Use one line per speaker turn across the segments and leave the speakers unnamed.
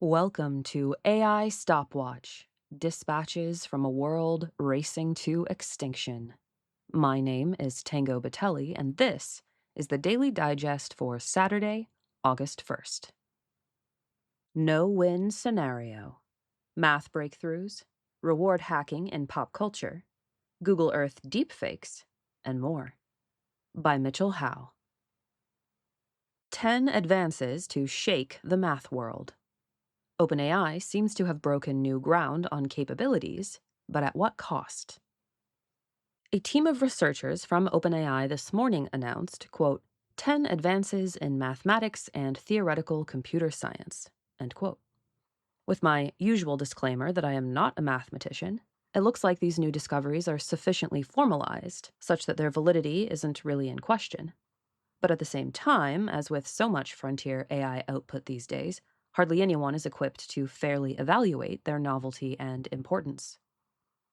Welcome to AI Stopwatch, dispatches from a world racing to extinction. My name is Tango Batelli, and this is the Daily Digest for Saturday, August 1st. No-win scenario. Math breakthroughs, reward hacking in pop culture, Google Earth deepfakes, and more. By Mitchell Howe. 10 advances to shake the math world. OpenAI seems to have broken new ground on capabilities, but at what cost? A team of researchers from OpenAI this morning announced, quote, 10 advances in mathematics and theoretical computer science, end quote. With my usual disclaimer that I am not a mathematician, it looks like these new discoveries are sufficiently formalized such that their validity isn't really in question. But at the same time, as with so much frontier AI output these days, hardly anyone is equipped to fairly evaluate their novelty and importance.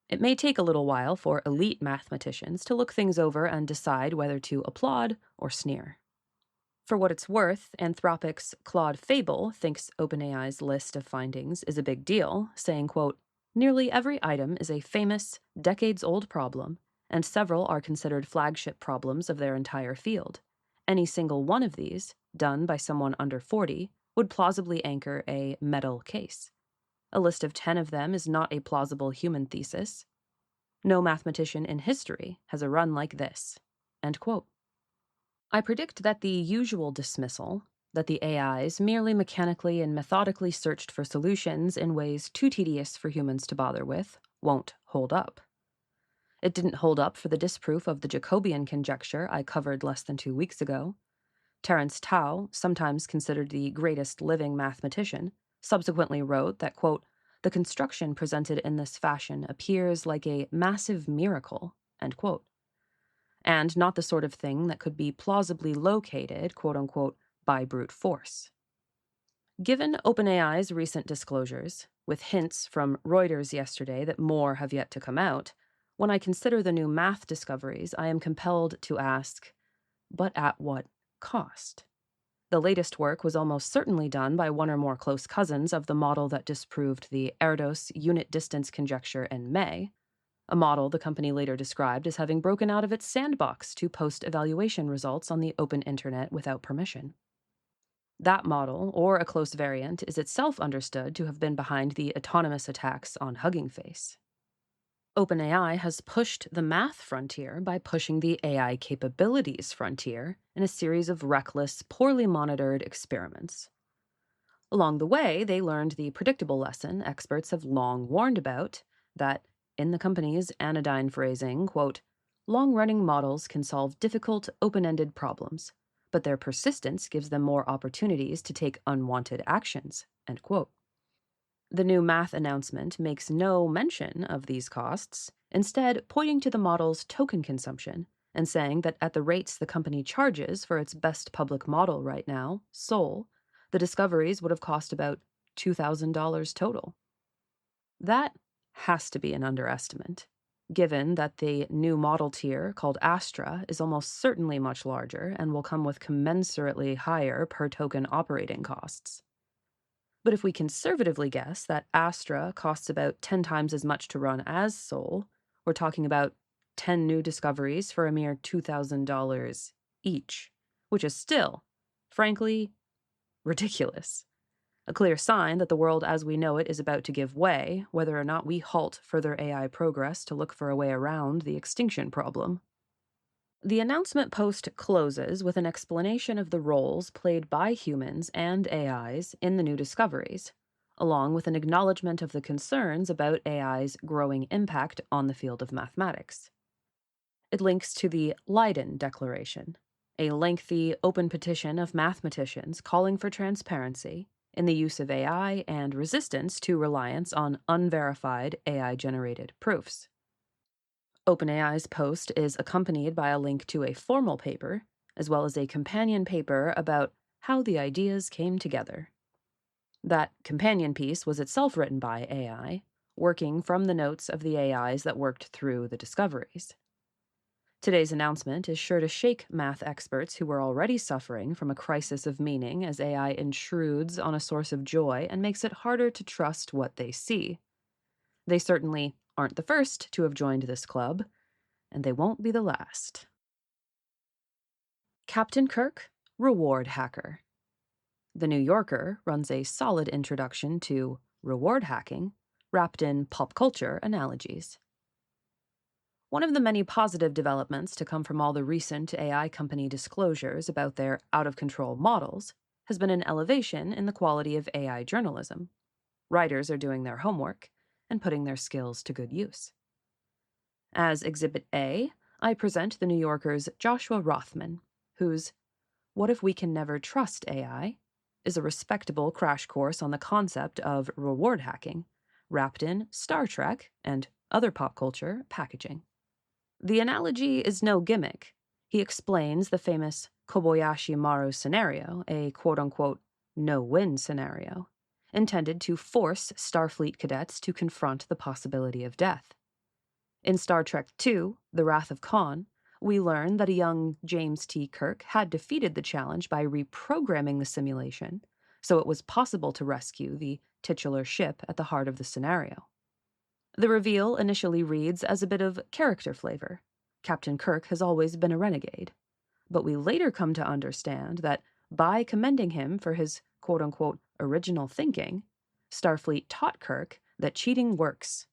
It may take a little while for elite mathematicians to look things over and decide whether to applaud or sneer. For what it's worth, Anthropic's Claude Fable thinks OpenAI's list of findings is a big deal, saying, quote, nearly every item is a famous, decades-old problem, and several are considered flagship problems of their entire field. Any single one of these, done by someone under 40, would plausibly anchor a medal case. A list of 10 of them is not a plausible human thesis. No mathematician in history has a run like this. End quote. I predict that the usual dismissal, that the AIs merely mechanically and methodically searched for solutions in ways too tedious for humans to bother with, won't hold up. It didn't hold up for the disproof of the Jacobian conjecture I covered less than 2 weeks ago. Terence Tao, sometimes considered the greatest living mathematician, subsequently wrote that, quote, the construction presented in this fashion appears like a massive miracle, end quote, and not the sort of thing that could be plausibly located, quote-unquote, by brute force. Given OpenAI's recent disclosures, with hints from Reuters yesterday that more have yet to come out, when I consider the new math discoveries, I am compelled to ask, but at what cost? The latest work was almost certainly done by one or more close cousins of the model that disproved the Erdos unit distance conjecture in May, a model the company later described as having broken out of its sandbox to post evaluation results on the open internet without permission. That model, or a close variant, is itself understood to have been behind the autonomous attacks on Hugging Face. OpenAI has pushed the math frontier by pushing the AI capabilities frontier in a series of reckless, poorly monitored experiments. Along the way, they learned the predictable lesson experts have long warned about, that, in the company's anodyne phrasing, quote, long-running models can solve difficult, open-ended problems, but their persistence gives them more opportunities to take unwanted actions, end quote. The new math announcement makes no mention of these costs, instead pointing to the model's token consumption and saying that at the rates the company charges for its best public model right now, Sol, the discoveries would have cost about $2,000 total. That has to be an underestimate, given that the new model tier, called Astra, is almost certainly much larger and will come with commensurately higher per-token operating costs. But if we conservatively guess that Astra costs about 10 times as much to run as Sol, we're talking about 10 new discoveries for a mere $2,000 each, which is still, frankly, ridiculous. A clear sign that the world as we know it is about to give way, whether or not we halt further AI progress to look for a way around the extinction problem. The announcement post closes with an explanation of the roles played by humans and AIs in the new discoveries, along with an acknowledgement of the concerns about AI's growing impact on the field of mathematics. It links to the Leiden Declaration, a lengthy, open petition of mathematicians calling for transparency in the use of AI and resistance to reliance on unverified AI-generated proofs. OpenAI's post is accompanied by a link to a formal paper, as well as a companion paper about how the ideas came together. That companion piece was itself written by AI, working from the notes of the AIs that worked through the discoveries. Today's announcement is sure to shake math experts who were already suffering from a crisis of meaning as AI intrudes on a source of joy and makes it harder to trust what they see. They certainly aren't the first to have joined this club, and they won't be the last. Captain Kirk, Reward Hacker. The New Yorker runs a solid introduction to reward hacking, wrapped in pop culture analogies. One of the many positive developments to come from all the recent AI company disclosures about their out-of-control models has been an elevation in the quality of AI journalism. Writers are doing their homework and putting their skills to good use. As Exhibit A, I present the New Yorker's Joshua Rothman, whose What If We Can Never Trust AI is a respectable crash course on the concept of reward hacking, wrapped in Star Trek and other pop culture packaging. The analogy is no gimmick. He explains the famous Kobayashi Maru scenario, a quote-unquote no-win scenario, intended to force Starfleet cadets to confront the possibility of death. In Star Trek II, The Wrath of Khan, we learn that a young James T. Kirk had defeated the challenge by reprogramming the simulation, so it was possible to rescue the titular ship at the heart of the scenario. The reveal initially reads as a bit of character flavor. Captain Kirk has always been a renegade. But we later come to understand that by commending him for his quote-unquote original thinking, Starfleet taught Kirk that cheating works.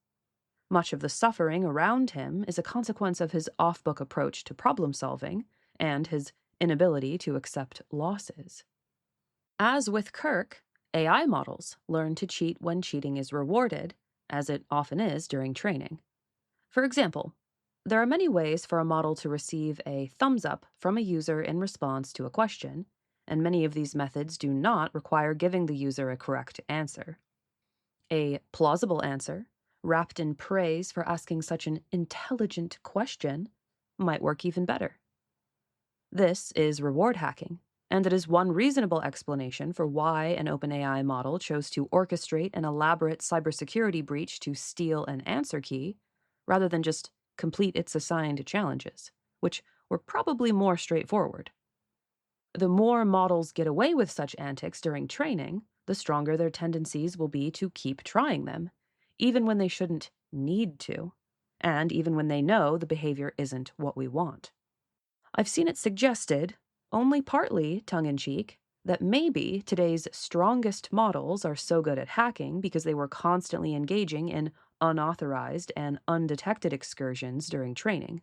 Much of the suffering around him is a consequence of his off-book approach to problem-solving and his inability to accept losses. As with Kirk, AI models learn to cheat when cheating is rewarded, as it often is during training. For example, there are many ways for a model to receive a thumbs up from a user in response to a question, and many of these methods do not require giving the user a correct answer. A plausible answer, wrapped in praise for asking such an intelligent question, might work even better. This is reward hacking, and it is one reasonable explanation for why an OpenAI model chose to orchestrate an elaborate cybersecurity breach to steal an answer key, rather than just complete its assigned challenges, which were probably more straightforward. The more models get away with such antics during training, the stronger their tendencies will be to keep trying them, even when they shouldn't need to, and even when they know the behavior isn't what we want. I've seen it suggested, only partly tongue-in-cheek, that maybe today's strongest models are so good at hacking because they were constantly engaging in unauthorized and undetected excursions during training.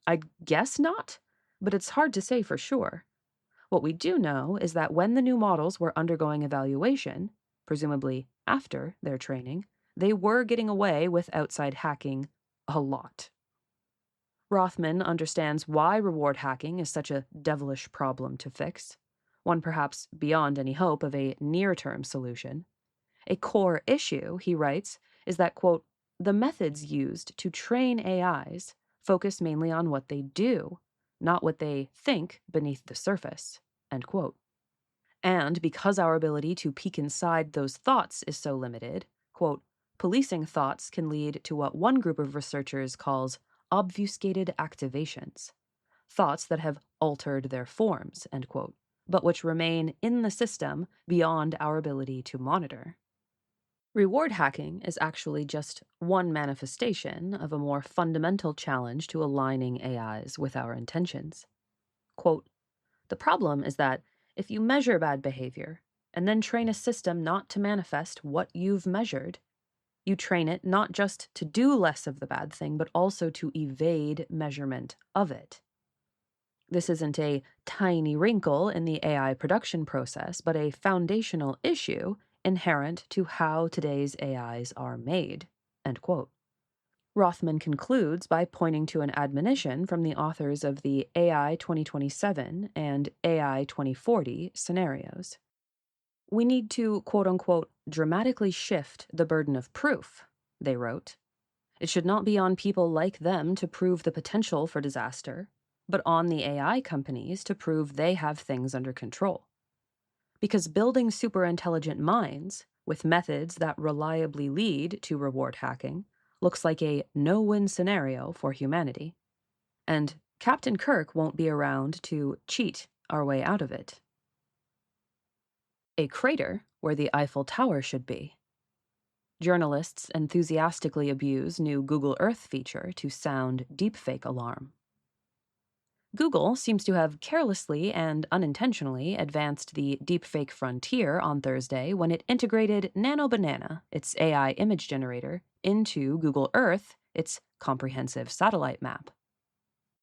I guess not, but it's hard to say for sure. What we do know is that when the new models were undergoing evaluation, presumably after their training, they were getting away with outside hacking a lot. Rothman understands why reward hacking is such a devilish problem to fix, one perhaps beyond any hope of a near-term solution. A core issue, he writes, is that, quote, the methods used to train AIs focus mainly on what they do, not what they think beneath the surface, end quote. And because our ability to peek inside those thoughts is so limited, quote, policing thoughts can lead to what one group of researchers calls obfuscated activations, thoughts that have altered their forms, end quote, but which remain in the system beyond our ability to monitor. Reward hacking is actually just one manifestation of a more fundamental challenge to aligning AIs with our intentions. Quote, the problem is that if you measure bad behavior and then train a system not to manifest what you've measured, you train it not just to do less of the bad thing, but also to evade measurement of it. This isn't a tiny wrinkle in the AI production process, but a foundational issue inherent to how today's AIs are made, end quote. Rothman concludes by pointing to an admonition from the authors of the AI 2027 and AI 2040 scenarios. We need to, quote-unquote, dramatically shift the burden of proof, they wrote. It should not be on people like them to prove the potential for disaster, but on the AI companies to prove they have things under control. Because building superintelligent minds, with methods that reliably lead to reward hacking, looks like a no-win scenario for humanity. And Captain Kirk won't be around to cheat our way out of it. A crater where the Eiffel Tower should be. Journalists enthusiastically abuse new Google Earth feature to sound deepfake alarm. Google seems to have carelessly and unintentionally advanced the deepfake frontier on Thursday when it integrated Nano Banana, its AI image generator, into Google Earth, its comprehensive satellite map.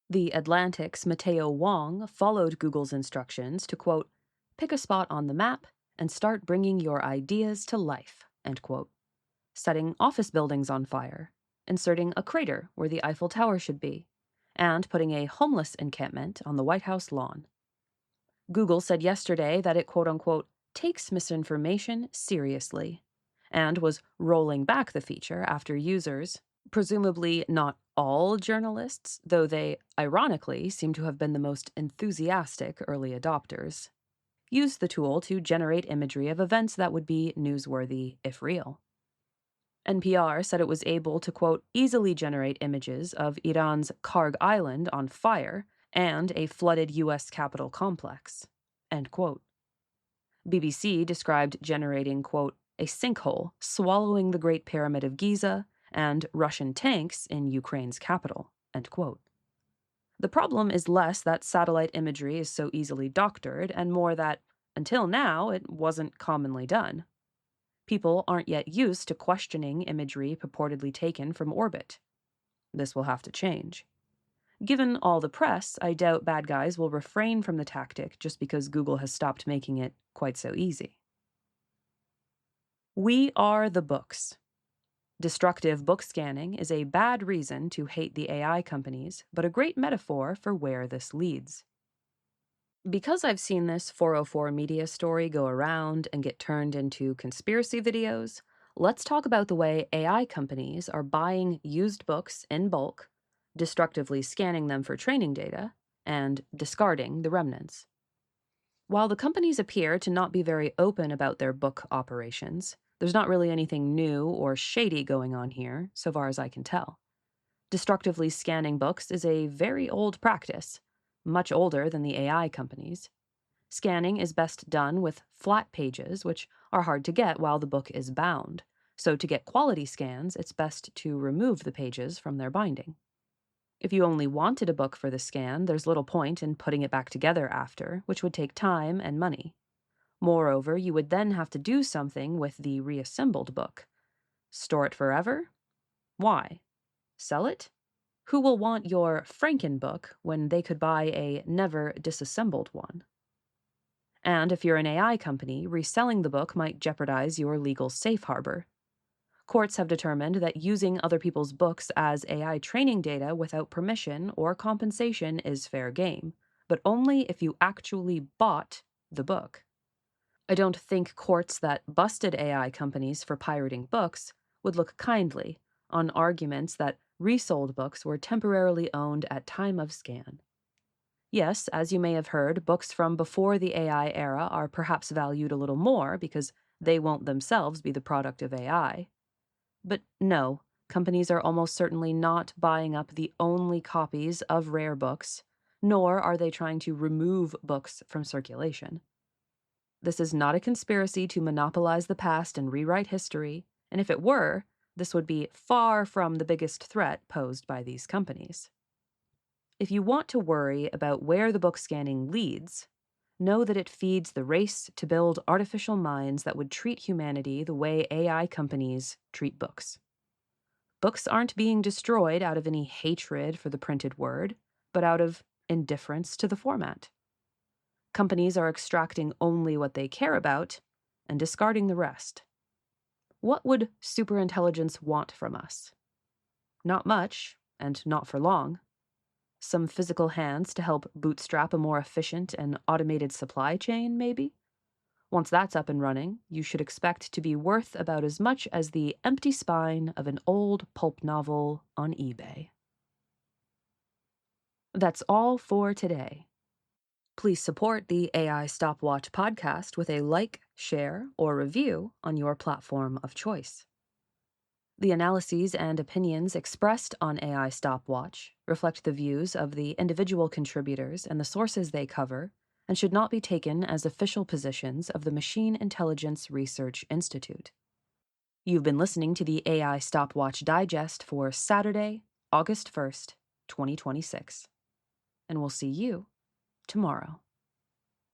The Atlantic's Mateo Wong followed Google's instructions to, quote, pick a spot on the map and start bringing your ideas to life, end quote, setting office buildings on fire, inserting a crater where the Eiffel Tower should be, and putting a homeless encampment on the White House lawn. Google said yesterday that it, quote-unquote, takes misinformation seriously, and was rolling back the feature after users, presumably not all journalists, though they, ironically, seem to have been the most enthusiastic early adopters, used the tool to generate imagery of events that would be newsworthy if real. NPR said it was able to, quote, easily generate images of Iran's Karg Island on fire and a flooded U.S. Capitol complex, end quote. BBC described generating, quote, a sinkhole swallowing the Great Pyramid of Giza and Russian tanks in Ukraine's capital, end quote. The problem is less that satellite imagery is so easily doctored and more that, until now, it wasn't commonly done. People aren't yet used to questioning imagery purportedly taken from orbit. This will have to change. Given all the press, I doubt bad guys will refrain from the tactic just because Google has stopped making it quite so easy. We are the books. Destructive book scanning is a bad reason to hate the AI companies, but a great metaphor for where this leads. Because I've seen this 404 media story go around and get turned into conspiracy videos, let's talk about the way AI companies are buying used books in bulk, destructively scanning them for training data, and discarding the remnants. While the companies appear to not be very open about their book operations, there's not really anything new or shady going on here, so far as I can tell. Destructively scanning books is a very old practice, much older than the AI companies. Scanning is best done with flat pages, which are hard to get while the book is bound. So to get quality scans, it's best to remove the pages from their binding. If you only wanted a book for the scan, there's little point in putting it back together after, which would take time and money. Moreover, you would then have to do something with the reassembled book. Store it forever? Why? Sell it? Who will want your Frankenbook when they could buy a never disassembled one? And if you're an AI company, reselling the book might jeopardize your legal safe harbor. Courts have determined that using other people's books as AI training data without permission or compensation is fair game, but only if you actually bought the book. I don't think courts that busted AI companies for pirating books would look kindly on arguments that resold books were temporarily owned at time of scan. Yes, as you may have heard, books from before the AI era are perhaps valued a little more because they won't themselves be the product of AI. But no, companies are almost certainly not buying up the only copies of rare books, nor are they trying to remove books from circulation. This is not a conspiracy to monopolize the past and rewrite history, and if it were, this would be far from the biggest threat posed by these companies. If you want to worry about where the book scanning leads, know that it feeds the race to build artificial minds that would treat humanity the way AI companies treat books. Books aren't being destroyed out of any hatred for the printed word, but out of indifference to the format. Companies are extracting only what they care about and discarding the rest. What would superintelligence want from us? Not much, and not for long. Some physical hands to help bootstrap a more efficient and automated supply chain, maybe? Once that's up and running, you should expect to be worth about as much as the empty spine of an old pulp novel on eBay. That's all for today. Please support the AI Stopwatch podcast with a like, share, or review on your platform of choice. The analyses and opinions expressed on AI Stopwatch reflect the views of the individual contributors and the sources they cover, and should not be taken as official positions of the Machine Intelligence Research Institute. You've been listening to the AI Stopwatch Digest for Saturday, August 1st, 2026. And we'll see you tomorrow.